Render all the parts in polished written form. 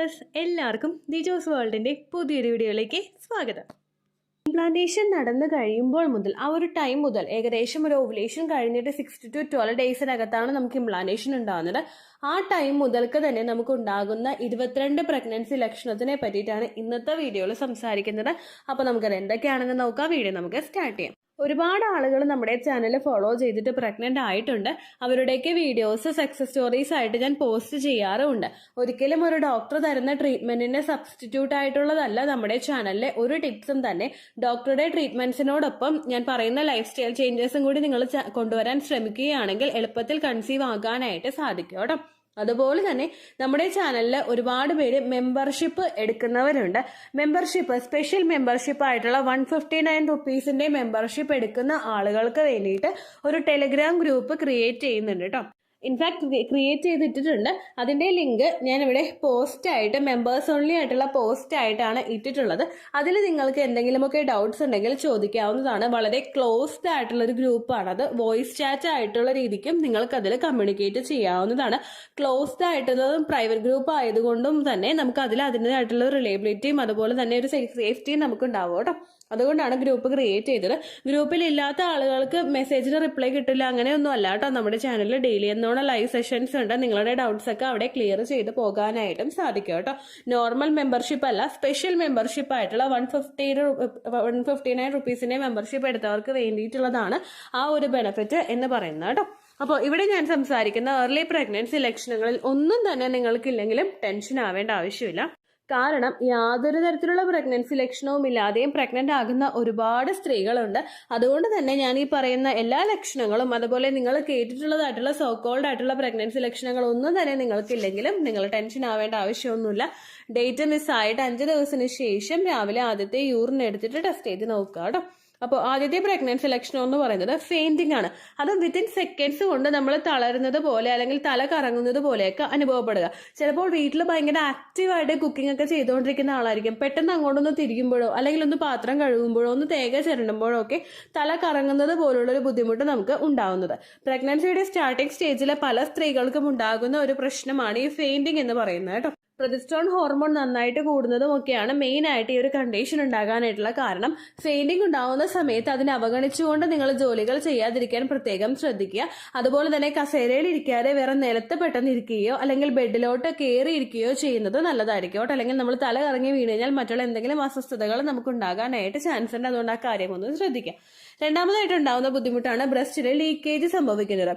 Viewers, എല്ലാവർക്കും ദിജോസ് വേൾഡിൻ്റെ പുതിയൊരു വീഡിയോയിലേക്ക് സ്വാഗതം. ഇംപ്ലാന്റേഷൻ നടന്നു കഴിയുമ്പോൾ മുതൽ ആ ഒരു ടൈം മുതൽ ഏകദേശം ഒരു ഓവുലേഷൻ കഴിഞ്ഞിട്ട് 6 to 12 ഡേയ്സിനകത്താണ് നമുക്ക് ഇംപ്ലാന്റേഷൻ ഉണ്ടാകുന്നത്. ആ ടൈം മുതൽക്ക് തന്നെ നമുക്ക് ഉണ്ടാകുന്ന 22 പ്രഗ്നൻസി ലക്ഷണത്തിനെ പറ്റിയിട്ടാണ് ഇന്നത്തെ വീഡിയോയിൽ സംസാരിക്കുന്നത്. അപ്പോൾ നമുക്കത് എന്തൊക്കെയാണെന്ന് നോക്കാം. വീഡിയോ നമുക്ക് സ്റ്റാർട്ട് ചെയ്യാം. ഒരുപാട് ആളുകൾ നമ്മുടെ ചാനൽ ഫോളോ ചെയ്തിട്ട് പ്രഗ്നന്റ് ആയിട്ടുണ്ട്. അവരുടെയൊക്കെ വീഡിയോസ് സക്സസ് സ്റ്റോറീസ് ആയിട്ട് ഞാൻ പോസ്റ്റ് ചെയ്യാറുമുണ്ട്. ഒരിക്കലും ഒരു ഡോക്ടർ തരുന്ന ട്രീറ്റ്മെന്റിന് സബ്സ്റ്റിറ്റ്യൂട്ട് ആയിട്ടുള്ളതല്ല നമ്മുടെ ചാനലിലെ ഒരു ടിപ്സും തന്നെ. ഡോക്ടറുടെ ട്രീറ്റ്മെന്റ്സിനോടൊപ്പം ഞാൻ പറയുന്ന ലൈഫ് സ്റ്റൈൽ ചേഞ്ചസും കൂടി നിങ്ങൾ കൊണ്ടുവരാൻ ശ്രമിക്കുകയാണെങ്കിൽ എളുപ്പത്തിൽ കൺസീവ് ആകാനായിട്ട് സാധിക്കും കേട്ടോ. അതുപോലെ തന്നെ നമ്മുടെ ചാനലിൽ ഒരുപാട് പേര് മെമ്പർഷിപ്പ് എടുക്കുന്നവരുണ്ട്. മെമ്പർഷിപ്പ്, സ്പെഷ്യൽ മെമ്പർഷിപ്പ് ആയിട്ടുള്ള 159 റുപ്പീസിന്റെ മെമ്പർഷിപ്പ് എടുക്കുന്ന ആളുകൾക്ക് വേണ്ടിയിട്ട് ഒരു ടെലിഗ്രാം ഗ്രൂപ്പ് ക്രിയേറ്റ് ചെയ്യുന്നുണ്ട് കേട്ടോ. ഇൻഫാക്ട് ക്രിയേറ്റ് ചെയ്തിട്ടുണ്ട്. അതിന്റെ ലിങ്ക് ഞാനിവിടെ പോസ്റ്റ് ആയിട്ട്, മെമ്പേഴ്സ് ഓൺലി ആയിട്ടുള്ള പോസ്റ്റ് ആയിട്ടാണ് ഇട്ടിട്ടുള്ളത്. അതിൽ നിങ്ങൾക്ക് എന്തെങ്കിലുമൊക്കെ ഡൗട്ട്സ് ഉണ്ടെങ്കിൽ ചോദിക്കാവുന്നതാണ്. വളരെ ക്ലോസ്ഡ് ആയിട്ടുള്ള ഒരു ഗ്രൂപ്പാണ് അത്. വോയിസ് ചാറ്റ് ആയിട്ടുള്ള രീതിക്കും നിങ്ങൾക്ക് അതിൽ കമ്മ്യൂണിക്കേറ്റ് ചെയ്യാവുന്നതാണ്. ക്ലോസ്ഡ് ആയിട്ടുള്ളതും പ്രൈവറ്റ് ഗ്രൂപ്പ് ആയതുകൊണ്ടും തന്നെ നമുക്ക് അതിൽ അതിൻ്റെതായിട്ടുള്ള റിലയബിലിറ്റിയും അതുപോലെ തന്നെ ഒരു സേഫ്റ്റിയും നമുക്ക് ഉണ്ടാവും കേട്ടോ. അതുകൊണ്ടാണ് ഗ്രൂപ്പ് ക്രിയേറ്റ് ചെയ്തത്. ഗ്രൂപ്പിൽ ഇല്ലാത്ത ആളുകൾക്ക് മെസ്സേജിന് റിപ്ലൈ കിട്ടില്ല, അങ്ങനെയൊന്നും അല്ല കേട്ടോ. നമ്മുടെ ചാനലിൽ ഡെയിലി എന്നോണം ലൈവ് സെഷൻസ് ഉണ്ട്. നിങ്ങളുടെ ഡൗട്ട്സ് ഒക്കെ അവിടെ ക്ലിയർ ചെയ്ത് പോകാനായിട്ടും സാധിക്കും കേട്ടോ. നോർമൽ മെമ്പർഷിപ്പ് അല്ല, സ്പെഷ്യൽ മെമ്പർഷിപ്പ് ആയിട്ടുള്ള 159 റുപ്പീസിന്റെ മെമ്പർഷിപ്പ് എടുത്തവർക്ക് വേണ്ടിയിട്ടുള്ളതാണ് ആ ഒരു ബെനിഫിറ്റ് എന്ന് പറയുന്നത് കേട്ടോ. അപ്പോൾ ഇവിടെ ഞാൻ സംസാരിക്കുന്ന ഏർലി പ്രഗ്നൻസി ലക്ഷണങ്ങളിൽ ഒന്നും തന്നെ നിങ്ങൾക്കില്ലെങ്കിലും ടെൻഷൻ ആവേണ്ട ആവശ്യമില്ല. കാരണം യാതൊരു തരത്തിലുള്ള പ്രഗ്നൻസി ലക്ഷണവും ഇല്ലാതെയും പ്രഗ്നന്റ് ആകുന്ന ഒരുപാട് സ്ത്രീകളുണ്ട്. അതുകൊണ്ട് തന്നെ ഞാൻ ഈ പറയുന്ന എല്ലാ ലക്ഷണങ്ങളും, അതുപോലെ നിങ്ങൾ കേട്ടിട്ടുള്ളതായിട്ടുള്ള സോക്കോൾഡ് ആയിട്ടുള്ള പ്രഗ്നൻസി ലക്ഷണങ്ങൾ ഒന്നും തന്നെ നിങ്ങൾക്കില്ലെങ്കിലും നിങ്ങൾ ടെൻഷൻ ആവേണ്ട ആവശ്യമൊന്നുമില്ല. ഡേറ്റ് മിസ്സായിട്ട് 5 ദിവസത്തിന് ശേഷം രാവിലെ ആദ്യത്തെ യൂറിൻ എടുത്തിട്ട് ടെസ്റ്റ് ചെയ്ത് നോക്കുക കേട്ടോ. അപ്പോൾ ആദ്യത്തെ പ്രഗ്നൻസി ലക്ഷണം എന്ന് പറയുന്നത് ഫെയിന്റിംഗ് ആണ്. അത് വിത്തിൻ സെക്കൻഡ്സ് കൊണ്ട് നമ്മൾ തളരുന്നത് പോലെ അല്ലെങ്കിൽ തല കറങ്ങുന്നത് പോലെയൊക്കെ അനുഭവപ്പെടുക. ചിലപ്പോൾ വീട്ടിൽ ഭയങ്കര ആക്റ്റീവായിട്ട് കുക്കിംഗ് ഒക്കെ ചെയ്തുകൊണ്ടിരിക്കുന്ന ആളായിരിക്കും. പെട്ടെന്ന് അങ്ങോട്ടൊന്ന് തിരികുമ്പോഴോ അല്ലെങ്കിൽ ഒന്ന് പാത്രം കഴുകുമ്പോഴോ ഒന്ന് തേങ്ങ ചിരണ്ടുമ്പോഴോ ഒക്കെ തല കറങ്ങുന്നത് പോലുള്ള ഒരു ബുദ്ധിമുട്ട് നമുക്ക് ഉണ്ടാവുന്നത്. പ്രഗ്നൻസിയുടെ സ്റ്റാർട്ടിംഗ് സ്റ്റേജിലെ പല സ്ത്രീകൾക്കും ഉണ്ടാകുന്ന ഒരു പ്രശ്നമാണ് ഈ ഫെയിന്റിംഗ് എന്ന് പറയുന്നത് കേട്ടോ. പ്രൊജസ്ട്രോൺ ഹോർമോൺ നന്നായിട്ട് കൂടുന്നതും ഒക്കെയാണ് മെയിൻ ആയിട്ട് ഈ ഒരു കണ്ടീഷൻ ഉണ്ടാകാനായിട്ടുള്ള കാരണം. ഫെയിന്റിംഗ് ഉണ്ടാവുന്ന സമയത്ത് അതിനെ അവഗണിച്ചുകൊണ്ട് നിങ്ങൾ ജോലികൾ ചെയ്യാതിരിക്കാൻ പ്രത്യേകം ശ്രദ്ധിക്കുക. അതുപോലെ തന്നെ കസേരയിൽ ഇരിക്കാതെ വേറെ നിലത്ത് പെട്ടെന്ന് ഇരിക്കുകയോ അല്ലെങ്കിൽ ബെഡിലോട്ട് കയറി ഇരിക്കുകയോ ചെയ്യുന്നത് നല്ലതായിരിക്കും കേട്ടോ. അല്ലെങ്കിൽ നമ്മൾ തല കറങ്ങി വീണ് കഴിഞ്ഞാൽ മറ്റുള്ള എന്തെങ്കിലും അസ്വസ്ഥതകൾ നമുക്ക് ഉണ്ടാകാനായിട്ട് ചാൻസ് ഉണ്ട്. അതുകൊണ്ട് ആ കാര്യം ഒന്ന് ശ്രദ്ധിക്കുക. രണ്ടാമതായിട്ട് ഉണ്ടാവുന്ന ബുദ്ധിമുട്ടാണ് ബ്രസ്റ്റിലെ ലീക്കേജ് സംഭവിക്കുന്നത്.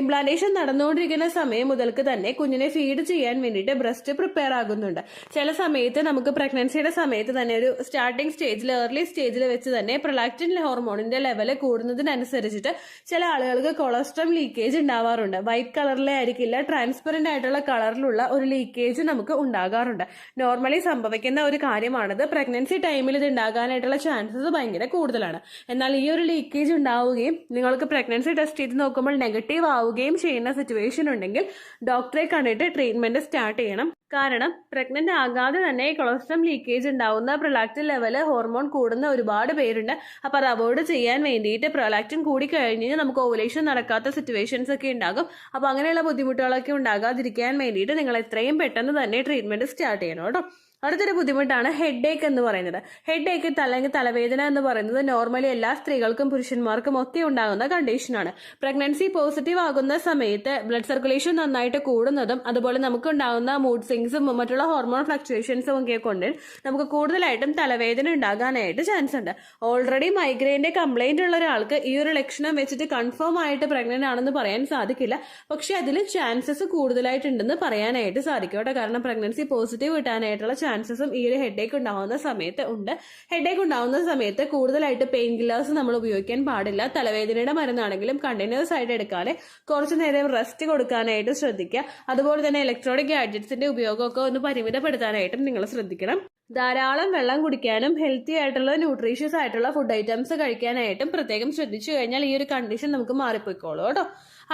ഇംപ്ലാന്റേഷൻ നടന്നുകൊണ്ടിരിക്കുന്ന സമയം മുതൽക്ക് തന്നെ കുഞ്ഞിനെ ഫീഡ് ചെയ്യാൻ വേണ്ടിയിട്ട് ബ്രസ്റ്റ് പ്രിപ്പയർ ആകുന്നുണ്ട്. ചില സമയത്ത് നമുക്ക് പ്രഗ്നൻസിയുടെ സമയത്ത് തന്നെ ഒരു സ്റ്റാർട്ടിംഗ് സ്റ്റേജിൽ, ഏർലി സ്റ്റേജിൽ വെച്ച് തന്നെ പ്രൊലാക്റ്റിൻ ഹോർമോണിന്റെ ലെവൽ കൂടുന്നതിനനുസരിച്ചിട്ട് ചില ആളുകൾക്ക് കൊളസ്ട്രോൾ ലീക്കേജ് ഉണ്ടാവാറുണ്ട്. വൈറ്റ് കളറിലെ ആയിരിക്കില്ല, ട്രാൻസ്പെറന്റ് ആയിട്ടുള്ള കളറിലുള്ള ഒരു ലീക്കേജ് നമുക്ക് ഉണ്ടാകാറുണ്ട്. നോർമലി സംഭവിക്കുന്ന ഒരു കാര്യമാണിത്. പ്രഗ്നൻസി ടൈമിൽ ഇത് ഉണ്ടാകാനായിട്ടുള്ള ചാൻസസ് ഭയങ്കര കൂടുതലാണ്. എന്നാൽ ഈ ഒരു ലീക്കേജ് ഉണ്ടാവുകയും നിങ്ങൾക്ക് പ്രഗ്നൻസി ടെസ്റ്റ് ചെയ്ത് നോക്കുമ്പോൾ നെഗറ്റീവ് ആവുകയും ചെയ്യുന്ന സിറ്റുവേഷൻ ഉണ്ടെങ്കിൽ ഡോക്ടറെ കണ്ടിട്ട് ട്രീറ്റ്മെന്റ് സ്റ്റാർട്ട് ചെയ്യണം. കാരണം പ്രഗ്നന്റ് ആകാതെ തന്നെ കൊളസ്ട്രോൾ ലീക്കേജ് ഉണ്ടാവുന്ന, പ്രൊലാക്റ്റിൻ ലെവല് ഹോർമോൺ കൂടുന്ന ഒരുപാട് പേരുണ്ട്. അപ്പൊ അത് അവോയ്ഡ് ചെയ്യാൻ വേണ്ടിയിട്ട് പ്രൊലാക്റ്റിൻ കൂടി കഴിഞ്ഞ് നമുക്ക് ഓവുലേഷൻ നടക്കാത്ത സിറ്റുവേഷൻസ് ഒക്കെ ഉണ്ടാകും. അപ്പൊ അങ്ങനെയുള്ള ബുദ്ധിമുട്ടുകളൊക്കെ ഉണ്ടാകാതിരിക്കാൻ വേണ്ടിയിട്ട് നിങ്ങൾ എത്രയും പെട്ടെന്ന് തന്നെ ട്രീറ്റ്മെന്റ് സ്റ്റാർട്ട് ചെയ്യണം കേട്ടോ. അടുത്തൊരു ബുദ്ധിമുട്ടാണ് ഹെഡ് ഏക്ക് എന്ന് പറയുന്നത്. ഹെഡ് ഏക്ക് അല്ലെങ്കിൽ തലവേദന എന്ന് പറയുന്നത് നോർമലി എല്ലാ സ്ത്രീകൾക്കും പുരുഷന്മാർക്കും ഒക്കെ ഉണ്ടാകുന്ന കണ്ടീഷനാണ്. പ്രഗ്നൻസി പോസിറ്റീവ് ആകുന്ന സമയത്ത് ബ്ലഡ് സർക്കുലേഷൻ നന്നായിട്ട് കൂടുന്നതും അതുപോലെ നമുക്കുണ്ടാകുന്ന മൂഡ് സ്വിങ്സും മറ്റുള്ള ഹോർമോൺ ഫ്ലക്ച്വേഷൻസും ഒക്കെ കൊണ്ട് നമുക്ക് കൂടുതലായിട്ടും തലവേദന ഉണ്ടാകാനായിട്ട് ചാൻസ് ഉണ്ട്. ഓൾറെഡി മൈഗ്രെയിന്റെ കംപ്ലൈന്റ് ഉള്ള ഒരാൾക്ക് ഈ ഒരു ലക്ഷണം വെച്ചിട്ട് കൺഫേം ആയിട്ട് പ്രഗ്നന്റ് ആണെന്ന് പറയാൻ സാധിക്കില്ല. പക്ഷെ അതിൽ ചാൻസസ് കൂടുതലായിട്ടുണ്ടെന്ന് പറയാനായിട്ട് സാധിക്കും കേട്ടോ. കാരണം പ്രഗ്നൻസി പോസിറ്റീവ് കിട്ടാനായിട്ടുള്ള ചാൻസസും ഈ ഒരു ഹെഡേക്ക് ഉണ്ടാവുന്ന സമയത്ത് ഉണ്ട്. ഹെഡേക്ക് ഉണ്ടാവുന്ന സമയത്ത് കൂടുതലായിട്ട് പെയിൻ കില്ലേഴ്സ് നമ്മൾ ഉപയോഗിക്കാൻ പാടില്ല. തലവേദനയുടെ മരുന്നാണെങ്കിലും കണ്ടിന്യൂസ് ആയിട്ട് എടുക്കാതെ കുറച്ചു നേരം റെസ്റ്റ് കൊടുക്കാനായിട്ട് ശ്രദ്ധിക്കുക. അതുപോലെ തന്നെ ഇലക്ട്രോണിക് ഗാഡ്ജറ്റ്സിന്റെ ഉപയോഗമൊക്കെ ഒന്ന് പരിമിതപ്പെടുത്താനായിട്ടും നിങ്ങൾ ശ്രദ്ധിക്കണം. ധാരാളം വെള്ളം കുടിക്കാനും ഹെൽത്തി ആയിട്ടുള്ള ന്യൂട്രീഷ്യസ് ആയിട്ടുള്ള ഫുഡ് ഐറ്റംസ് കഴിക്കാനായിട്ടും പ്രത്യേകം ശ്രദ്ധിച്ചു കഴിഞ്ഞാൽ ഈ ഒരു കണ്ടീഷൻ നമുക്ക് മാറിപ്പോയിക്കോളൂ കേട്ടോ.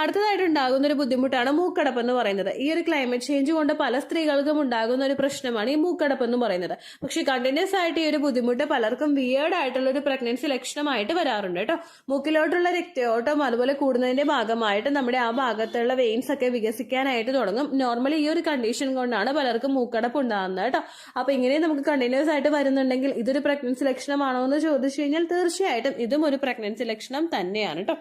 അടുത്തതായിട്ട് ഉണ്ടാകുന്ന ഒരു ബുദ്ധിമുട്ടാണ് മൂക്കടപ്പ് എന്ന് പറയുന്നത്. ഈ ഒരു ക്ലൈമറ്റ് ചേഞ്ച് കൊണ്ട് പല സ്ത്രീകൾക്കും ഉണ്ടാകുന്ന ഒരു പ്രശ്നമാണ് ഈ മൂക്കടപ്പ് എന്ന് പറയുന്നത്. പക്ഷെ കണ്ടിന്യൂസ് ആയിട്ട് ഈ ഒരു ബുദ്ധിമുട്ട് പലർക്കും വിയേർഡ് ആയിട്ടുള്ള ഒരു പ്രഗ്നൻസി ലക്ഷണമായിട്ട് വരാറുണ്ട് കേട്ടോ. മൂക്കിലോട്ടുള്ള രക്തയോട്ടം അതുപോലെ കൂടുന്നതിന്റെ ഭാഗമായിട്ട് നമ്മുടെ ആ ഭാഗത്തുള്ള വെയിൻസ് ഒക്കെ വികസിക്കാനായിട്ട് തുടങ്ങും. നോർമലി ഈ ഒരു കണ്ടീഷൻ കൊണ്ടാണ് പലർക്കും മൂക്കടപ്പ് ഉണ്ടാകുന്നത് കേട്ടോ. അപ്പൊ ഇങ്ങനെ നമുക്ക് കണ്ടിന്യൂസ് ആയിട്ട് വരുന്നുണ്ടെങ്കിൽ ഇതൊരു പ്രഗ്നൻസി ലക്ഷണമാണോ എന്ന് ചോദിച്ചു കഴിഞ്ഞാൽ തീർച്ചയായിട്ടും ഇതും ഒരു പ്രഗ്നൻസി ലക്ഷണം തന്നെയാണ് കേട്ടോ.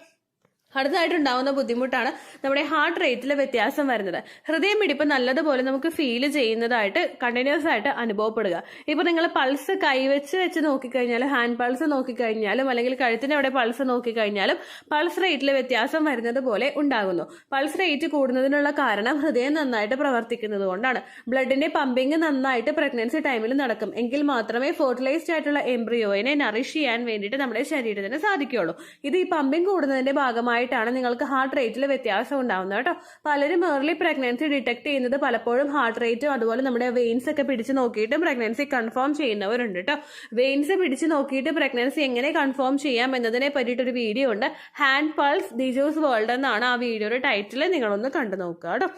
അടുത്തതായിട്ടുണ്ടാവുന്ന ബുദ്ധിമുട്ടാണ് നമ്മുടെ ഹാർട്ട് റേറ്റിൽ വ്യത്യാസം വരുന്നത്. ഹൃദയമിടിപ്പ് നല്ലതുപോലെ നമുക്ക് ഫീൽ ചെയ്യുന്നതായിട്ട് കണ്ടിന്യൂസ് ആയിട്ട് അനുഭവപ്പെടുക. ഇപ്പൊ നിങ്ങൾ പൾസ് കൈവച്ച് നോക്കിക്കഴിഞ്ഞാൽ, ഹാൻഡ് പൾസ് നോക്കിക്കഴിഞ്ഞാലും അല്ലെങ്കിൽ കഴുത്തിന്റെ അവിടെ പൾസ് നോക്കിക്കഴിഞ്ഞാലും പൾസ് റേറ്റിൽ വ്യത്യാസം വരുന്നത് പോലെ ഉണ്ടാകുന്നു. പൾസ് റേറ്റ് കൂടുന്നതിനുള്ള കാരണം ഹൃദയം നന്നായിട്ട് പ്രവർത്തിക്കുന്നത് കൊണ്ടാണ്. ബ്ലഡിന്റെ പമ്പിങ് നന്നായിട്ട് പ്രഗ്നൻസി ടൈമിൽ നടക്കും. എങ്കിൽ മാത്രമേ ഫെർട്ടിലൈസ്ഡ് ആയിട്ടുള്ള എംബ്രിയോയിനെ നറിഷ് ചെയ്യാൻ വേണ്ടിയിട്ട് നമ്മുടെ ശരീരത്തിന് സാധിക്കുകയുള്ളൂ. ഇത് ഈ പമ്പിങ് കൂടുന്നതിന്റെ ഭാഗമായിട്ടാണ് നിങ്ങൾക്ക് ഹാർട്ട് റേറ്റിൽ വ്യത്യാസം ഉണ്ടാവുന്നത് കേട്ടോ. പലരും ഏർലി പ്രഗ്നൻസി ഡിറ്റക്ട് ചെയ്യുന്നത് പലപ്പോഴും ഹാർട്ട് റേറ്റും അതുപോലെ നമ്മുടെ വെയിൻസ് ഒക്കെ പിടിച്ച് നോക്കിയിട്ട് പ്രഗ്നൻസി കൺഫേം ചെയ്യുന്നവരുണ്ട് കേട്ടോ. വെയിൻസ് പിടിച്ച് നോക്കിയിട്ട് പ്രഗ്നൻസി എങ്ങനെ കൺഫേം ചെയ്യാം എന്നതിനെ പറ്റിയിട്ടൊരു വീഡിയോ ഉണ്ട്. ഹാൻഡ് പൾസ് ദിജോസ് വേൾഡ് എന്നാണ് ആ വീഡിയോയുടെ ടൈറ്റിൽ. നിങ്ങളൊന്ന് കണ്ടു നോക്കുക കേട്ടോ.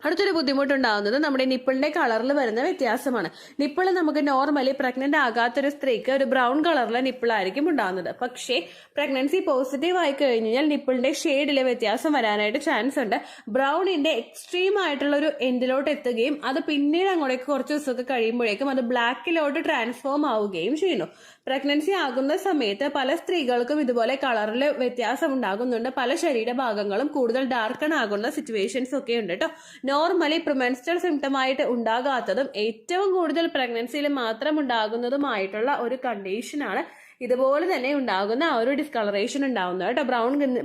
അടുത്തൊരു ബുദ്ധിമുട്ടുണ്ടാകുന്നത് നമ്മുടെ നിപ്പിളിന്റെ കളറിൽ വരുന്ന വ്യത്യാസമാണ്. നിപ്പിൾ നമുക്ക് നോർമലി പ്രഗ്നന്റ് ആകാത്തൊരു സ്ത്രീക്ക് ഒരു ബ്രൗൺ കളറിലെ നിപ്പിളായിരിക്കും ഉണ്ടാകുന്നത്. പക്ഷേ പ്രഗ്നൻസി പോസിറ്റീവ് ആയി കഴിഞ്ഞാൽ നിപ്പിളിന്റെ ഷെയ്ഡിലെ വ്യത്യാസം വരാനായിട്ട് ചാൻസ് ഉണ്ട്. ബ്രൗണിന്റെ എക്സ്ട്രീം ആയിട്ടുള്ള ഒരു എൻഡിലോട്ട് എത്തുകയും അത് പിന്നീട് അങ്ങോട്ടേക്ക് കുറച്ച് ദിവസമൊക്കെ കഴിയുമ്പോഴേക്കും അത് ബ്ലാക്കിലോട്ട് ട്രാൻസ്ഫോം ആവുകയും ചെയ്യുന്നു. പ്രഗ്നൻസി ആകുന്ന സമയത്ത് പല സ്ത്രീകൾക്കും ഇതുപോലെ കളറിൽ വ്യത്യാസം ഉണ്ടാകുന്നുണ്ട്. പല ശരീരഭാഗങ്ങളും കൂടുതൽ ഡാർക്കൺ ആകുന്ന സിറ്റുവേഷൻസ് ഒക്കെ ഉണ്ട് കേട്ടോ. നോർമലി പ്രിമെൻസ്ട്രൽ സിംറ്റം ആയിട്ട് ഉണ്ടാകാത്തതും ഏറ്റവും കൂടുതൽ പ്രഗ്നൻസിയിൽ മാത്രം ഉണ്ടാകുന്നതുമായിട്ടുള്ള ഒരു കണ്ടീഷനാണ് ഇതുപോലെ തന്നെ ഉണ്ടാകുന്ന ആ ഒരു ഡിസ്കളറേഷൻ ഉണ്ടാവുന്നത് കേട്ടോ.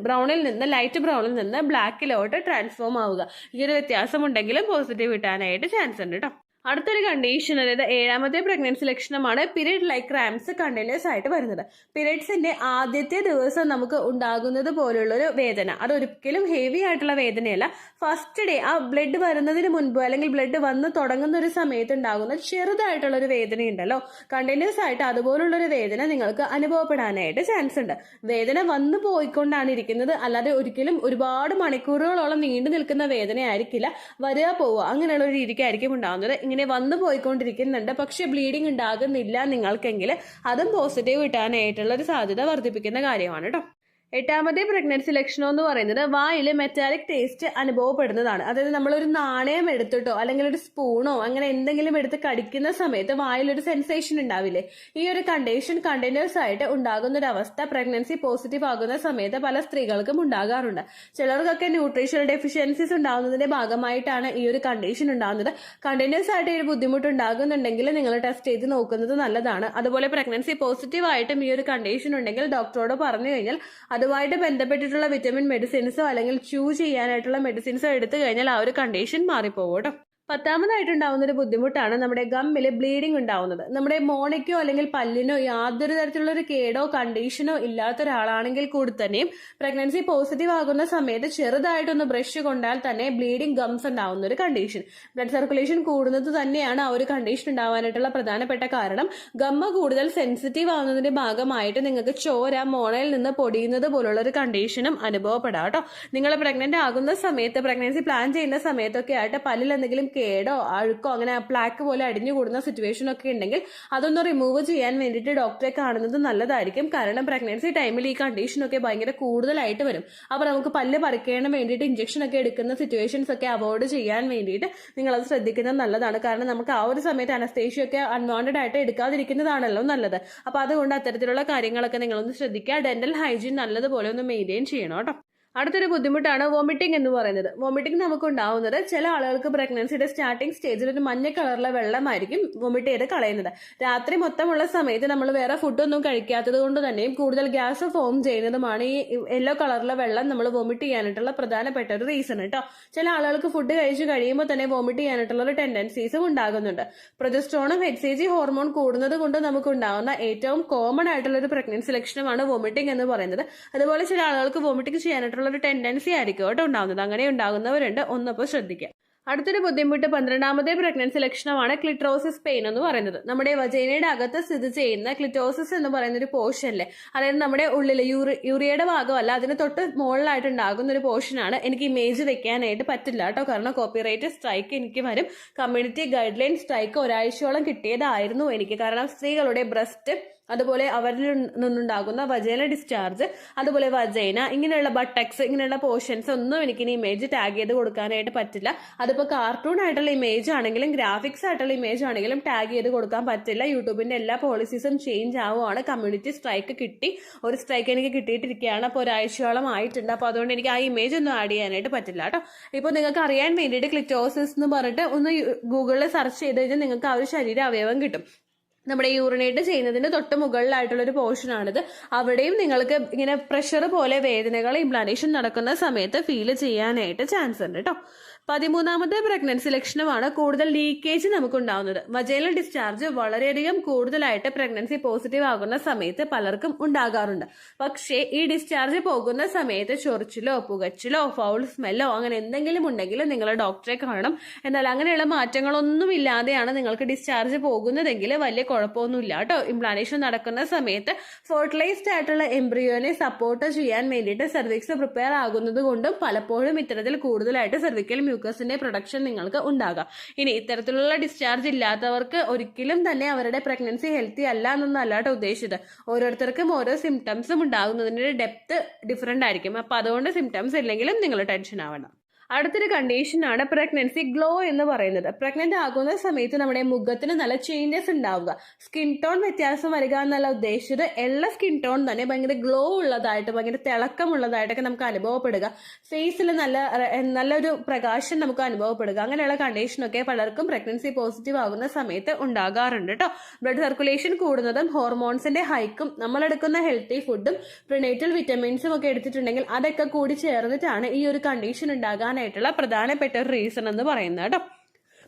ബ്രൗണിൽ നിന്ന് ലൈറ്റ് ബ്രൗണിൽ നിന്ന് ബ്ലാക്കിലോട്ട് ട്രാൻസ്ഫോം ആവുക. ഈ ഒരു വ്യത്യാസം ഉണ്ടെങ്കിലും പോസിറ്റീവ് കിട്ടാനായിട്ട് ചാൻസ് ഉണ്ട് കേട്ടോ. അടുത്തൊരു കണ്ടീഷൻ, അതായത് 7ാമത്തെ പ്രഗ്നൻസി ലക്ഷണമാണ് പീരിയഡ് ലൈക്ക് ക്രാംസ് കണ്ടിന്യൂസ് ആയിട്ട് വരുന്നത്. പീരിയഡ്സിന്റെ ആദ്യത്തെ ദിവസം നമുക്ക് ഉണ്ടാകുന്നത് പോലുള്ളൊരു വേദന, അതൊരിക്കലും ഹെവി ആയിട്ടുള്ള വേദനയല്ല. ഫസ്റ്റ് ഡേ ആ ബ്ലഡ് വരുന്നതിന് മുൻപ് അല്ലെങ്കിൽ ബ്ലഡ് വന്ന് തുടങ്ങുന്ന ഒരു സമയത്ത് ഉണ്ടാകുന്ന ചെറുതായിട്ടുള്ള ഒരു വേദനയുണ്ടല്ലോ, കണ്ടിന്യൂസ് ആയിട്ട് അതുപോലുള്ളൊരു വേദന നിങ്ങൾക്ക് അനുഭവപ്പെടാനായിട്ട് ചാൻസ് ഉണ്ട്. വേദന വന്നു പോയിക്കൊണ്ടാണ് ഇരിക്കുന്നത്, അല്ലാതെ ഒരിക്കലും ഒരുപാട് മണിക്കൂറുകളോളം നീണ്ടു നിൽക്കുന്ന വേദനയായിരിക്കില്ല. വരിക പോവുക അങ്ങനെയുള്ള ഒരു രീതിക്കായിരിക്കും ഉണ്ടാകുന്നത്. ഇങ്ങനെ വന്നു പോയിക്കൊണ്ടിരിക്കുന്നുണ്ട്, പക്ഷെ ബ്ലീഡിങ് ഉണ്ടാകുന്നില്ല നിങ്ങൾക്കെങ്കിൽ അതും പോസിറ്റീവ് കിട്ടാനായിട്ടുള്ള ഒരു സാധ്യത വർദ്ധിപ്പിക്കുന്ന കാര്യമാണ് കേട്ടോ. 8ാമത്തെ പ്രഗ്നൻസി ലക്ഷണം എന്ന് പറയുന്നത് വായിൽ മെറ്റാലിക് ടേസ്റ്റ് അനുഭവപ്പെടുന്നതാണ്. അതായത് നമ്മളൊരു നാണയം എടുത്തിട്ടോ അല്ലെങ്കിൽ ഒരു സ്പൂണോ അങ്ങനെ എന്തെങ്കിലും എടുത്ത് കടിക്കുന്ന സമയത്ത് വായിലൊരു സെൻസേഷൻ ഉണ്ടാവില്ലേ, ഈ ഒരു കണ്ടീഷൻ കണ്ടിന്യൂസ് ആയിട്ട് ഉണ്ടാകുന്ന ഒരു അവസ്ഥ പ്രഗ്നൻസി പോസിറ്റീവ് ആകുന്ന സമയത്ത് പല സ്ത്രീകൾക്കും ഉണ്ടാകാറുണ്ട്. ചിലർക്കൊക്കെ ന്യൂട്രീഷണൽ ഡെഫിഷ്യൻസീസ് ഉണ്ടാകുന്നതിന്റെ ഭാഗമായിട്ടാണ് ഈ ഒരു കണ്ടീഷൻ ഉണ്ടാകുന്നത്. കണ്ടിന്യൂസ് ആയിട്ട് ഈ ഒരു ബുദ്ധിമുട്ട് ഉണ്ടാകുന്നുണ്ടെങ്കിൽ നിങ്ങൾ ടെസ്റ്റ് ചെയ്ത് നോക്കുന്നത് നല്ലതാണ്. അതുപോലെ പ്രഗ്നൻസി പോസിറ്റീവ് ആയിട്ടും ഈ ഒരു കണ്ടീഷൻ ഉണ്ടെങ്കിൽ ഡോക്ടറോട് പറഞ്ഞു കഴിഞ്ഞാൽ അതുമായിട്ട് ബന്ധപ്പെട്ടിട്ടുള്ള വിറ്റമിൻ മെഡിസിൻസോ അല്ലെങ്കിൽ ചൂ ചെയ്യാനായിട്ടുള്ള മെഡിസിൻസോ എടുത്തു കഴിഞ്ഞാൽ ആ ഒരു കണ്ടീഷൻ മാറിപ്പോകും കേട്ടോ. 10ാമതായിട്ടുണ്ടാവുന്ന ഒരു ബുദ്ധിമുട്ടാണ് നമ്മുടെ ഗമ്മിൽ ബ്ലീഡിംഗ് ഉണ്ടാവുന്നത്. നമ്മുടെ മോണയ്ക്കോ അല്ലെങ്കിൽ പല്ലിനോ യാതൊരു തരത്തിലുള്ള ഒരു കേടോ കണ്ടീഷനോ ഇല്ലാത്ത ഒരാളാണെങ്കിൽ കൂടി തന്നെയും പ്രഗ്നൻസി പോസിറ്റീവ് ആകുന്ന സമയത്ത് ചെറുതായിട്ടൊന്ന് ബ്രഷ് കൊണ്ടാൽ തന്നെ ബ്ലീഡിംഗ് ഗംസ് ഉണ്ടാവുന്ന ഒരു കണ്ടീഷൻ. ബ്ലഡ് സർക്കുലേഷൻ കൂടുന്നത് തന്നെയാണ് ആ ഒരു കണ്ടീഷൻ ഉണ്ടാവാനായിട്ടുള്ള പ്രധാനപ്പെട്ട കാരണം. ഗമ്മ കൂടുതൽ സെൻസിറ്റീവ് ആവുന്നതിന്റെ ഭാഗമായിട്ട് നിങ്ങൾക്ക് ചോര മോണയിൽ നിന്ന് പൊടിയുന്നത് പോലുള്ള ഒരു കണ്ടീഷനും അനുഭവപ്പെടാം കേട്ടോ. നിങ്ങൾ പ്രഗ്നന്റ് ആകുന്ന സമയത്ത്, പ്രഗ്നൻസി പ്ലാൻ ചെയ്യുന്ന സമയത്തൊക്കെ ആയിട്ട് പല്ലിൽ എന്തെങ്കിലും കേടോ അഴുക്കോ അങ്ങനെ പ്ലാക്ക് പോലെ അടിഞ്ഞു കൂടുന്ന സിറ്റുവേഷൻ ഒക്കെ ഉണ്ടെങ്കിൽ അതൊന്ന് റിമൂവ് ചെയ്യാൻ വേണ്ടിയിട്ട് ഡോക്ടറെ കാണുന്നത് നല്ലതായിരിക്കും. കാരണം പ്രഗ്നൻസി ടൈമിൽ ഈ കണ്ടീഷനൊക്കെ ഭയങ്കര കൂടുതലായിട്ട് വരും. അപ്പോൾ നമുക്ക് പല്ല് പറിക്കാൻ വേണ്ടിയിട്ട് ഇഞ്ചക്ഷൻ ഒക്കെ എടുക്കുന്ന സിറ്റുവേഷൻസ് ഒക്കെ അവോയ്ഡ് ചെയ്യാൻ വേണ്ടിയിട്ട് നിങ്ങളത് ശ്രദ്ധിക്കുന്നത് നല്ലതാണ്. കാരണം നമുക്ക് ആ ഒരു സമയത്ത് അനസ്തേഷ്യൊക്കെ അൺവാണ്ടഡ് ആയിട്ട് എടുക്കാതിരിക്കുന്നതാണല്ലോ നല്ലത്. അപ്പോൾ അതുകൊണ്ട് അത്തരത്തിലുള്ള കാര്യങ്ങളൊക്കെ നിങ്ങളൊന്ന് ശ്രദ്ധിക്കുക. ഡെന്റൽ ഹൈജീൻ നല്ലതുപോലെ ഒന്ന് മെയിൻറ്റെയിൻ ചെയ്യണം കേട്ടോ. അടുത്തൊരു ബുദ്ധിമുട്ടാണ് വോമിറ്റിംഗ് എന്ന് പറയുന്നത്. വോമിറ്റിംഗ് നമുക്ക് ഉണ്ടാവുന്നത് ചില ആളുകൾക്ക് പ്രഗ്നൻസിയുടെ സ്റ്റാർട്ടിംഗ് സ്റ്റേജിൽ ഒരു മഞ്ഞ കളറിലെ വെള്ളമായിരിക്കും വോമിറ്റ് ചെയ്ത് കളയുന്നത്. രാത്രി മൊത്തമുള്ള സമയത്ത് നമ്മൾ വേറെ ഫുഡൊന്നും കഴിക്കാത്തത് കൊണ്ട് തന്നെയും കൂടുതൽ ഗ്യാസ് ഫോം ചെയ്യുന്നതുമാണ് ഈ യെല്ലോ കളറിലെ വെള്ളം നമ്മൾ വോമിറ്റ് ചെയ്യാനായിട്ടുള്ള പ്രധാനപ്പെട്ട ഒരു റീസൺ കേട്ടോ. ചില ആളുകൾക്ക് ഫുഡ് കഴിച്ച് കഴിയുമ്പോൾ തന്നെ വോമിറ്റ് ചെയ്യാനായിട്ടുള്ള ഒരു ടെൻഡൻസീസും ഉണ്ടാകുന്നുണ്ട്. പ്രൊജസ്ട്രോണും HCG ഹോർമോൺ കൂടുന്നത് കൊണ്ട് നമുക്ക് ഉണ്ടാകുന്ന ഏറ്റവും കോമൺ ആയിട്ടുള്ള ഒരു പ്രഗ്നൻസി ലക്ഷണമാണ് വോമിറ്റിംഗ് എന്ന് പറയുന്നത്. അതുപോലെ ചില ആളുകൾക്ക് വോമിറ്റിംഗ് ചെയ്യാനായിട്ടുള്ള ഒരു ടെൻഡൻസി ആയിരിക്കും കേട്ടോ ഉണ്ടാകുന്നത്. അങ്ങനെ ഉണ്ടാകുന്നവരുണ്ട്, ഒന്നപ്പോൾ ശ്രദ്ധിക്കുക. അടുത്തൊരു ബുദ്ധിമുട്ട് 12ാമത്തെ പ്രഗ്നൻസി ലക്ഷണമാണ് ക്ലിറ്റോസിസ് പെയിൻ എന്ന് പറയുന്നത്. നമ്മുടെ വജൈനയുടെ അകത്ത് സ്ഥിതി ചെയ്യുന്ന ക്ലിറ്റോസിസ് എന്ന് പറയുന്ന ഒരു പോർഷനിലെ, അതായത് നമ്മുടെ ഉള്ളിൽ യൂറിയയുടെ ഭാഗമല്ല, അതിന് തൊട്ട് മുകളിലായിട്ട് ഉണ്ടാകുന്ന ഒരു പോർഷനാണ്. എനിക്ക് ഇമേജ് വെക്കാനായിട്ട് പറ്റില്ല കേട്ടോ, കാരണം കോപ്പിറൈറ്റ് സ്ട്രൈക്ക് എനിക്ക് വരും. കമ്മ്യൂണിറ്റി ഗൈഡ് ലൈൻ സ്ട്രൈക്ക് ഒരാഴ്ചയോളം കിട്ടിയതായിരുന്നു എനിക്ക്, കാരണം സ്ത്രീകളുടെ ബ്രസ്റ്റ്, അതുപോലെ അവരിൽ നിന്നുണ്ടാകുന്ന വജൈന ഡിസ്ചാർജ്, അതുപോലെ വജൈന, ഇങ്ങനെയുള്ള ബട്ടക്സ്, ഇങ്ങനെയുള്ള പോർഷൻസ് ഒന്നും എനിക്കിനി ഇമേജ് ടാഗ് ചെയ്ത് കൊടുക്കാനായിട്ട് പറ്റില്ല. അതിപ്പോൾ കാർട്ടൂൺ ആയിട്ടുള്ള ഇമേജ് ആണെങ്കിലും ഗ്രാഫിക്സ് ആയിട്ടുള്ള ഇമേജ് ആണെങ്കിലും ടാഗ് ചെയ്ത് കൊടുക്കാൻ പറ്റില്ല. യൂട്യൂബിന്റെ എല്ലാ പോളിസീസും ചേഞ്ച് ആവുകയാണ്. കമ്മ്യൂണിറ്റി സ്ട്രൈക്ക് കിട്ടി, ഒരു സ്ട്രൈക്ക് എനിക്ക് കിട്ടിയിട്ടിരിക്കുകയാണ്. അപ്പോൾ ഒരാഴ്ചയോളം ആയിട്ടുണ്ട്. അപ്പോൾ അതുകൊണ്ട് എനിക്ക് ആ ഇമേജ് ഒന്നും ആഡ് ചെയ്യാനായിട്ട് പറ്റില്ല കേട്ടോ. ഇപ്പോൾ നിങ്ങൾക്ക് അറിയാൻ വേണ്ടിയിട്ട് ക്ലിറ്റോസിസ് എന്ന് പറഞ്ഞിട്ട് ഒന്ന് ഗൂഗിളിൽ സെർച്ച് ചെയ്ത് കഴിഞ്ഞാൽ നിങ്ങൾക്ക് ആ ഒരു ശരീര അവയവം കിട്ടും. നമ്മുടെ യൂറിനേറ്റ് ചെയ്യുന്നതിന്റെ തൊട്ട് മുകളിലായിട്ടുള്ള ഒരു പോർഷനാണിത്. അവിടെയും നിങ്ങൾക്ക് ഇങ്ങനെ പ്രഷർ പോലെ വേദനകൾ ഇംപ്ലാന്റേഷൻ നടക്കുന്ന സമയത്ത് ഫീൽ ചെയ്യാനായിട്ട് ചാൻസ് ഉണ്ട് കേട്ടോ. 13ാമത്തെ പ്രഗ്നൻസി ലക്ഷണമാണ് കൂടുതൽ ലീക്കേജ് നമുക്ക് ഉണ്ടാവുന്നത്. വജൈനൽ ഡിസ്ചാർജ് വളരെയധികം കൂടുതലായിട്ട് പ്രഗ്നൻസി പോസിറ്റീവ് ആകുന്ന സമയത്ത് പലർക്കും ഉണ്ടാകാറുണ്ട്. പക്ഷേ ഈ ഡിസ്ചാർജ് പോകുന്ന സമയത്ത് ചൊറിച്ചിലോ പുകച്ചിലോ ഫൗൾ സ്മെല്ലോ അങ്ങനെ എന്തെങ്കിലും ഉണ്ടെങ്കിൽ നിങ്ങൾ ഡോക്ടറെ കാണണം. എന്നാൽ അങ്ങനെയുള്ള മാറ്റങ്ങളൊന്നും ഇല്ലാതെയാണ് നിങ്ങൾക്ക് ഡിസ്ചാർജ് പോകുന്നതെങ്കിൽ വലിയ കുഴപ്പമൊന്നുമില്ല കേട്ടോ. ഇംപ്ലാന്റേഷൻ നടക്കുന്ന സമയത്ത് ഫെർട്ടിലൈസ്ഡ് ആയിട്ടുള്ള എംബ്രിയോനെ സപ്പോർട്ട് ചെയ്യാൻ വേണ്ടിയിട്ട് സെർവിക്സ് പ്രിപ്പയർ ആകുന്നത് കൊണ്ടും പലപ്പോഴും ഇത്തരത്തിൽ കൂടുതലായിട്ട് സെർവിക്കൽ മ്യൂക്കസിന്റെ പ്രൊഡക്ഷൻ നിങ്ങൾക്ക് ഉണ്ടാകാം. ഇനി ഇത്തരത്തിലുള്ള ഡിസ്ചാർജ് ഇല്ലാത്തവർക്ക് ഒരിക്കലും തന്നെ അവരുടെ പ്രഗ്നൻസി ഹെൽത്തി അല്ല എന്നൊന്നല്ല കേട്ടോ ഉദ്ദേശിച്ചത്. ഓരോരുത്തർക്കും ഓരോ സിംറ്റംസും ഉണ്ടാകുന്നതിന്റെ ഡെപ്ത് ഡിഫറെന്റ് ആയിരിക്കും. അപ്പൊ അതുകൊണ്ട് സിംറ്റംസ് ഇല്ലെങ്കിലും നിങ്ങൾ ടെൻഷൻ ആവണം. അടുത്തൊരു കണ്ടീഷനാണ് പ്രഗ്നൻസി ഗ്ലോ എന്ന് പറയുന്നത്. പ്രഗ്നന്റ് ആകുന്ന സമയത്ത് നമ്മുടെ മുഖത്തിന് നല്ല ചേഞ്ചസ് ഉണ്ടാവുക, സ്കിൻ ടോൺ വ്യത്യാസം വരിക എന്നല്ല ഉദ്ദേശിച്ചത്. എല്ലാ സ്കിൻ ടോൺ തന്നെ ഭയങ്കര ഗ്ലോ ഉള്ളതായിട്ട്, ഭയങ്കര തിളക്കമുള്ളതായിട്ടൊക്കെ നമുക്ക് അനുഭവപ്പെടുക, ഫേസിൽ നല്ലൊരു പ്രകാശം നമുക്ക് അനുഭവപ്പെടുക. അങ്ങനെയുള്ള കണ്ടീഷനൊക്കെ പലർക്കും പ്രഗ്നൻസി പോസിറ്റീവ് ആകുന്ന സമയത്ത് ഉണ്ടാകാറുണ്ട് കേട്ടോ. ബ്ലഡ് സർക്കുലേഷൻ കൂടുന്നതും ഹോർമോൺസിന്റെ ഹൈക്കും നമ്മളെടുക്കുന്ന ഹെൽത്തി ഫുഡും പ്രിനേറ്റൽ വിറ്റമിൻസും ഒക്കെ എടുത്തിട്ടുണ്ടെങ്കിൽ അതൊക്കെ കൂടി ചേർന്നിട്ടാണ് ഈ ഒരു കണ്ടീഷൻ ഉണ്ടാകാൻ പ്രധാനപ്പെട്ട ഒരു റീസൺ എന്ന് പറയുന്നത് കേട്ടോ.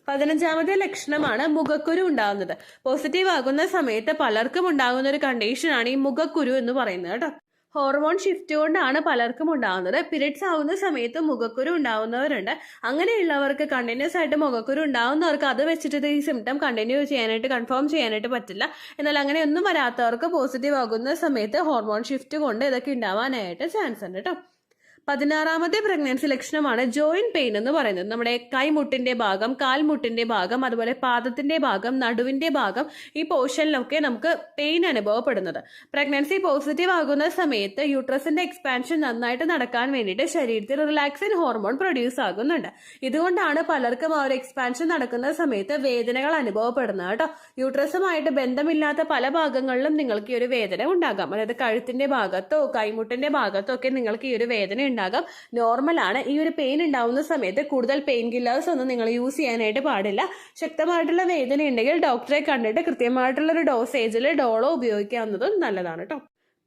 15ാമത്തെ ലക്ഷണമാണ് മുഖക്കുരു ഉണ്ടാകുന്നത്. പോസിറ്റീവ് ആകുന്ന സമയത്ത് പലർക്കും ഉണ്ടാകുന്ന ഒരു കണ്ടീഷനാണ് ഈ മുഖക്കുരു എന്ന് പറയുന്നത് കേട്ടോ. ഹോർമോൺ ഷിഫ്റ്റ് കൊണ്ടാണ് പലർക്കും ഉണ്ടാകുന്നത്. പീരിയഡ്സ് ആവുന്ന സമയത്ത് മുഖക്കുരു ഉണ്ടാവുന്നവരുണ്ട്. അങ്ങനെയുള്ളവർക്ക് കണ്ടിന്യൂസ് ആയിട്ട് മുഖക്കുരു ഉണ്ടാവുന്നവർക്ക് അത് വെച്ചിട്ട് ഈ സിംറ്റം കണ്ടിന്യൂ ചെയ്യാനായിട്ട്, കൺഫേം ചെയ്യാനായിട്ട് പറ്റില്ല. എന്നാൽ അങ്ങനെയൊന്നും വരാത്തവർക്ക് പോസിറ്റീവ് ആകുന്ന സമയത്ത് ഹോർമോൺ ഷിഫ്റ്റ് കൊണ്ട് ഇതൊക്കെ ഉണ്ടാവാനായിട്ട് ചാൻസ് ഉണ്ട് കേട്ടോ. 16ാമത്തെ പ്രഗ്നൻസി ലക്ഷണമാണ് ജോയിന്റ് പെയിൻ എന്ന് പറയുന്നത്. നമ്മുടെ കൈമുട്ടിന്റെ ഭാഗം, കാൽമുട്ടിന്റെ ഭാഗം, അതുപോലെ പാദത്തിന്റെ ഭാഗം, നടുവിന്റെ ഭാഗം, ഈ പോർഷനിലൊക്കെ നമുക്ക് പെയിൻ അനുഭവപ്പെടുന്നത്. പ്രഗ്നൻസി പോസിറ്റീവ് ആകുന്ന സമയത്ത് യൂട്രസിന്റെ എക്സ്പാൻഷൻ നന്നായിട്ട് നടക്കാൻ വേണ്ടിയിട്ട് ശരീരത്തിൽ റിലാക്സിൻ ഹോർമോൺ പ്രൊഡ്യൂസ് ആകുന്നുണ്ട്. ഇതുകൊണ്ടാണ് പലർക്കും ആ ഒരു എക്സ്പാൻഷൻ നടക്കുന്ന സമയത്ത് വേദനകൾ അനുഭവപ്പെടുന്നത് കേട്ടോ. യൂട്രസുമായിട്ട് ബന്ധമില്ലാത്ത പല ഭാഗങ്ങളിലും നിങ്ങൾക്ക് ഈ ഒരു വേദന ഉണ്ടാകാം. അതായത് കഴുത്തിന്റെ ഭാഗത്തോ കൈമുട്ടിന്റെ ഭാഗത്തോ ഒക്കെ നിങ്ങൾക്ക് ഈ ഒരു വേദന ഉണ്ടാകാം. നോർമലാണ്. ഈ ഒരു പെയിൻ ഉണ്ടാവുന്ന സമയത്ത് കൂടുതൽ പെയിൻ കില്ലേഴ്സ് ഒന്നും നിങ്ങൾ യൂസ് ചെയ്യാനായിട്ട് പാടില്ല. ശക്തമായിട്ടുള്ള വേദന ഉണ്ടെങ്കിൽ ഡോക്ടറെ കണ്ടിട്ട് കൃത്യമായിട്ടുള്ള ഒരു ഡോസേജിൽ ഡോളോ ഉപയോഗിക്കാവുന്നതും നല്ലതാണ് കേട്ടോ.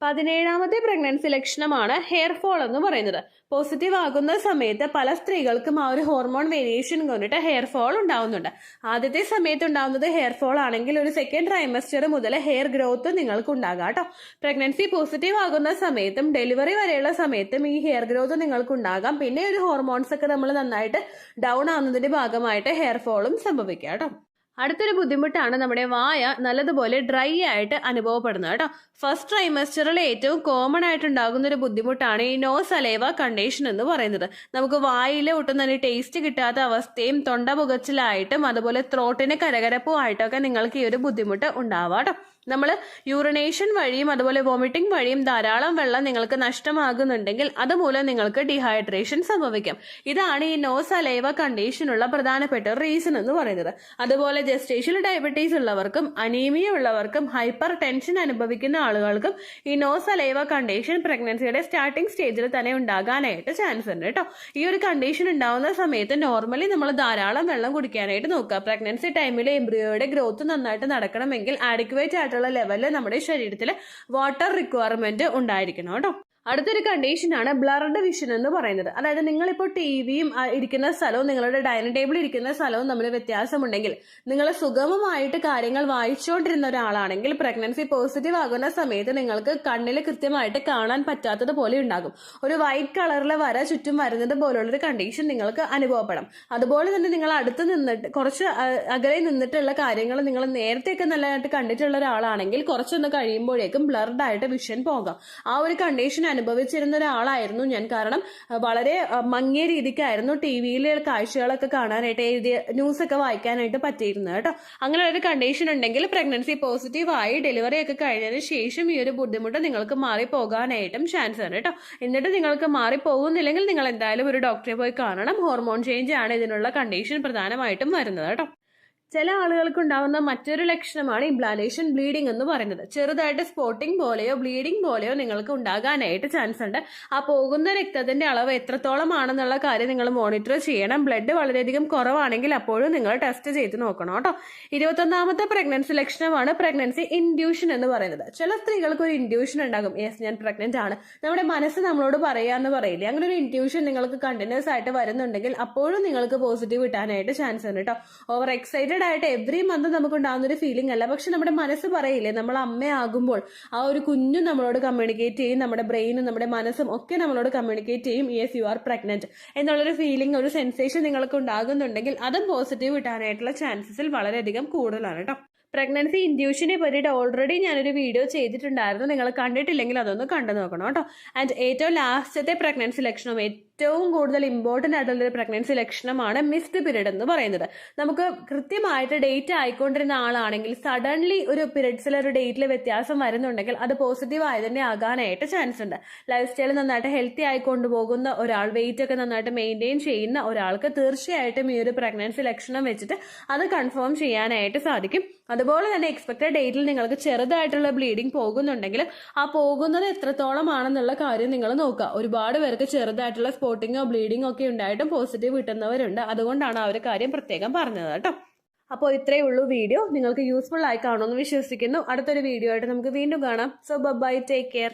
17ാമത്തെ പ്രഗ്നൻസി ലക്ഷണമാണ് ഹെയർ ഫോൾ എന്ന് പറയുന്നത്. പോസിറ്റീവ് ആകുന്ന സമയത്ത് പല സ്ത്രീകൾക്കും ആ ഒരു ഹോർമോൺ വേരിയേഷൻ കൊണ്ടിട്ട് ഹെയർ ഫോൾ ഉണ്ടാവുന്നുണ്ട്. ആദ്യത്തെ സമയത്ത് ഉണ്ടാവുന്നത് ഹെയർ ഫോൾ ആണെങ്കിൽ ഒരു സെക്കൻഡ് ട്രൈമസ്റ്റർ മുതൽ ഹെയർ ഗ്രോത്ത് നിങ്ങൾക്ക് ഉണ്ടാകാം കേട്ടോ. പ്രഗ്നൻസി പോസിറ്റീവ് ആകുന്ന സമയത്തും ഡെലിവറി വരെയുള്ള സമയത്തും ഈ ഹെയർ ഗ്രോത്ത് നിങ്ങൾക്ക് ഉണ്ടാകാം. പിന്നെ ഒരു ഹോർമോൺസ് ഒക്കെ നമ്മൾ നന്നായിട്ട് ഡൗൺ ആവുന്നതിന്റെ ഭാഗമായിട്ട് ഹെയർ ഫോളും സംഭവിക്കാം കേട്ടോ. അടുത്തൊരു ബുദ്ധിമുട്ടാണ് നമ്മുടെ വായ നല്ലതുപോലെ ഡ്രൈ ആയിട്ട് അനുഭവപ്പെടുന്നത് കേട്ടോ. ഫസ്റ്റ് ട്രൈമസ്റ്ററിൽ ഏറ്റവും കോമൺ ആയിട്ടുണ്ടാകുന്ന ഒരു ബുദ്ധിമുട്ടാണ് ഈ നോ സലേവ കണ്ടീഷൻ എന്ന് പറയുന്നത്. നമുക്ക് വായിൽ ഒട്ടും തന്നെ ടേസ്റ്റ് കിട്ടാത്ത അവസ്ഥയും തൊണ്ട പുകച്ചിലായിട്ടും അതുപോലെ ത്രോട്ടിന് കരകരപ്പുമായിട്ടൊക്കെ നിങ്ങൾക്ക് ഈ ഒരു ബുദ്ധിമുട്ട് ഉണ്ടാവാം കേട്ടോ. നമ്മൾ യൂറിനേഷൻ വഴിയും അതുപോലെ വോമിറ്റിംഗ് വഴിയും ധാരാളം വെള്ളം നിങ്ങൾക്ക് നഷ്ടമാകുന്നുണ്ടെങ്കിൽ അതുമൂലം നിങ്ങൾക്ക് ഡീഹൈഡ്രേഷൻ സംഭവിക്കാം. ഇതാണ് ഈ നോ സലേവ കണ്ടീഷനുള്ള പ്രധാനപ്പെട്ട റീസൺ എന്ന് പറയുന്നത്. അതുപോലെ ജസ്റ്റേഷണൽ ഡയബറ്റീസ് ഉള്ളവർക്കും അനീമിയ ഉള്ളവർക്കും ഹൈപ്പർ ടെൻഷൻ അനുഭവിക്കുന്ന ആളുകൾക്കും ഈ നോ സലേവ കണ്ടീഷൻ പ്രഗ്നൻസിയുടെ സ്റ്റാർട്ടിംഗ് സ്റ്റേജിൽ തന്നെ ഉണ്ടാകാനായിട്ട് ചാൻസ് ഉണ്ട് കേട്ടോ. ഈ ഒരു കണ്ടീഷൻ ഉണ്ടാവുന്ന സമയത്ത് നോർമലി നമ്മൾ ധാരാളം വെള്ളം കുടിക്കാനായിട്ട് നോക്കുക. പ്രഗ്നൻസി ടൈമിൽ എംബ്രിയോയുടെ ഗ്രോത്ത് നന്നായിട്ട് നടക്കണമെങ്കിൽ ആഡിക്വേറ്റ് ആയിട്ടുള്ള ലെവലിൽ നമ്മുടെ ശരീരത്തിൽ വാട്ടർ റിക്വയർമെന്റ് ഉണ്ടായിരിക്കണം കേട്ടോ. അടുത്തൊരു കണ്ടീഷനാണ് ബ്ലർഡ് വിഷൻ എന്ന് പറയുന്നത്. അതായത് നിങ്ങളിപ്പോൾ ടിവിയും ഇരിക്കുന്ന സ്ഥലവും നിങ്ങളുടെ ഡൈനിങ് ടേബിൾ ഇരിക്കുന്ന സ്ഥലവും തമ്മിൽ വ്യത്യാസമുണ്ടെങ്കിൽ, നിങ്ങൾ സുഗമമായിട്ട് കാര്യങ്ങൾ വായിച്ചുകൊണ്ടിരുന്ന ഒരാളാണെങ്കിൽ പ്രഗ്നൻസി പോസിറ്റീവ് ആകുന്ന സമയത്ത് നിങ്ങൾക്ക് കണ്ണിൽ കൃത്യമായിട്ട് കാണാൻ പറ്റാത്തത് പോലെ ഉണ്ടാകും. ഒരു വൈറ്റ് കളറിലെ വര ചുറ്റും വരുന്നത് പോലുള്ളൊരു കണ്ടീഷൻ നിങ്ങൾക്ക് അനുഭവപ്പെടാം. അതുപോലെ തന്നെ നിങ്ങൾ അടുത്ത് നിന്നിട്ട് കുറച്ച് അകലെ നിന്നിട്ടുള്ള കാര്യങ്ങൾ നിങ്ങൾ നേരത്തെയൊക്കെ നല്ലതായിട്ട് കണ്ടിട്ടുള്ള ഒരാളാണെങ്കിൽ കുറച്ചൊന്ന് കഴിയുമ്പോഴേക്കും ബ്ലർഡ് ആയിട്ട് വിഷൻ പോകാം. ആ ഒരു കണ്ടീഷൻ അനുഭവിച്ചിരുന്ന ഒരാളായിരുന്നു ഞാൻ. കാരണം വളരെ മങ്ങിയ രീതിക്കായിരുന്നു ടി വിയിലെ കാഴ്ചകളൊക്കെ കാണാനായിട്ട്, എഴുതിയ ന്യൂസൊക്കെ വായിക്കാനായിട്ട് പറ്റിയിരുന്നത് കേട്ടോ. അങ്ങനെ ഒരു കണ്ടീഷൻ ഉണ്ടെങ്കിൽ പ്രഗ്നൻസി പോസിറ്റീവ് ആയി ഡെലിവറി ഒക്കെ കഴിഞ്ഞതിന് ശേഷം ഈ ഒരു ബുദ്ധിമുട്ട് നിങ്ങൾക്ക് മാറിപ്പോകാനായിട്ടും ചാൻസ് ആണ് കേട്ടോ. എന്നിട്ട് നിങ്ങൾക്ക് മാറിപ്പോകുന്നില്ലെങ്കിൽ നിങ്ങൾ എന്തായാലും ഒരു ഡോക്ടറെ പോയി കാണണം. ഹോർമോൺ ചേഞ്ച് ആണ് ഇതിനുള്ള കണ്ടീഷൻ പ്രധാനമായിട്ടും വരുന്നത് കേട്ടോ. ചില ആളുകൾക്ക് ഉണ്ടാവുന്ന മറ്റൊരു ലക്ഷണമാണ് ഇംപ്ലാന്റേഷൻ ബ്ലീഡിംഗ് എന്ന് പറയുന്നത്. ചെറുതായിട്ട് സ്പോട്ടിംഗ് പോലെയോ ബ്ലീഡിംഗ് പോലെയോ നിങ്ങൾക്ക് ഉണ്ടാകാനായിട്ട് ചാൻസ് ഉണ്ട്. ആ പോകുന്ന രക്തത്തിന്റെ അളവ് എത്രത്തോളം ആണെന്നുള്ള കാര്യം നിങ്ങൾ മോണിറ്റർ ചെയ്യണം. ബ്ലഡ് വളരെയധികം കുറവാണെങ്കിൽ അപ്പോഴും നിങ്ങൾ ടെസ്റ്റ് ചെയ്ത് നോക്കണം കേട്ടോ. 21ാമത്തെ പ്രഗ്നൻസി ലക്ഷണമാണ് പ്രഗ്നൻസി ഇൻഡ്യൂഷൻ എന്ന് പറയുന്നത്. ചില സ്ത്രീകൾക്ക് ഒരു ഇൻഡ്യൂഷൻ ഉണ്ടാകും, യെസ് ഞാൻ പ്രഗ്നന്റ് ആണ്, നമ്മുടെ മനസ്സ് നമ്മളോട് പറയാന്ന് പറയില്ലേ, അങ്ങനെ ഒരു ഇൻഡ്യൂഷൻ നിങ്ങൾക്ക് കണ്ടിന്യൂസ് ആയിട്ട് വരുന്നുണ്ടെങ്കിൽ അപ്പോഴും നിങ്ങൾക്ക് പോസിറ്റീവ് കിട്ടാനായിട്ട് ചാൻസ് ഉണ്ട് കേട്ടോ. ഓവർ എക്സൈറ്റഡ് ആയിട്ട് എവറി മന്ത് നമുക്ക് ഉണ്ടാകുന്ന ഒരു ഫീലിംഗ് അല്ല, പക്ഷെ നമ്മുടെ മനസ്സ് പറയില്ലേ, നമ്മൾ അമ്മയാകുമ്പോൾ ആ ഒരു കുഞ്ഞും നമ്മളോട് കമ്മ്യൂണിക്കേറ്റ് ചെയ്യും, നമ്മുടെ ബ്രെയിനും നമ്മുടെ മനസ്സും ഒക്കെ നമ്മളോട് കമ്മ്യൂണിക്കേറ്റ് ചെയ്യും, യെസ് യു ആർ പ്രഗ്നന്റ് എന്നുള്ളൊരു ഫീലിംഗ്, ഒരു സെൻസേഷൻ നിങ്ങൾക്ക് ഉണ്ടാകുന്നുണ്ടെങ്കിൽ അതും പോസിറ്റീവ് കിട്ടാനായിട്ടുള്ള ചാൻസസിൽ വളരെയധികം കൂടുതലാണ് കേട്ടോ. പ്രഗ്നൻസി ഇൻഡ്യൂഷനെ പറ്റിയിട്ട് ഓൾറെഡി ഞാനൊരു വീഡിയോ ചെയ്തിട്ടുണ്ടായിരുന്നു, നിങ്ങൾ കണ്ടിട്ടില്ലെങ്കിൽ അതൊന്ന് കണ്ടു നോക്കണം കേട്ടോ. ആൻഡ് ഏറ്റവും ലാസ്റ്റത്തെ പ്രഗ്നൻസി ലക്ഷണം, ഏറ്റവും കൂടുതൽ ഇമ്പോർട്ടൻ്റ് ആയിട്ടുള്ളൊരു പ്രഗ്നൻസി ലക്ഷണമാണ് മിസ്ഡ് പീരീഡ് എന്ന് പറയുന്നത്. നമുക്ക് കൃത്യമായിട്ട് ഡേറ്റ് ആയിക്കൊണ്ടിരുന്ന ആളാണെങ്കിൽ സഡൻലി ഒരു പീരീഡ്സിൽ ഒരു ഡേറ്റിൽ വ്യത്യാസം വരുന്നുണ്ടെങ്കിൽ അത് പോസിറ്റീവ് ആയതിനെ ആകാനായിട്ട് ചാൻസ് ഉണ്ട്. ലൈഫ് സ്റ്റൈൽ നന്നായിട്ട് ഹെൽത്തി ആയി കൊണ്ടുപോകുന്ന ഒരാൾ, വെയിറ്റ് ഒക്കെ നന്നായിട്ട് മെയിൻറ്റെയിൻ ചെയ്യുന്ന ഒരാൾക്ക് തീർച്ചയായിട്ടും ഈ ഒരു പ്രഗ്നൻസി ലക്ഷണം വെച്ചിട്ട് അത് കൺഫേം ചെയ്യാനായിട്ട് സാധിക്കും. അതുപോലെ തന്നെ എക്സ്പെക്റ്റഡ് ഡേറ്റിൽ നിങ്ങൾക്ക് ചെറുതായിട്ടുള്ള ബ്ലീഡിങ് പോകുന്നുണ്ടെങ്കിൽ ആ പോകുന്നത് എത്രത്തോളം ആണെന്നുള്ള കാര്യം നിങ്ങൾ നോക്കുക. ഒരുപാട് പേർക്ക് ചെറുതായിട്ടുള്ള സ്പോട്ടിങ്ങോ ബ്ലീഡിങ്ങോ ഒക്കെ ഉണ്ടായിട്ടും പോസിറ്റീവ് കിട്ടുന്നവരുണ്ട്. അതുകൊണ്ടാണ് ആ ഒരു കാര്യം പ്രത്യേകം പറഞ്ഞത് കേട്ടോ. അപ്പോൾ ഇത്രയേ ഉള്ളൂ വീഡിയോ. നിങ്ങൾക്ക് യൂസ്ഫുൾ ആയി കാണുമെന്ന് വിശ്വസിക്കുന്നു. അടുത്തൊരു വീഡിയോ ആയിട്ട് നമുക്ക് വീണ്ടും കാണാം. So bye, take care.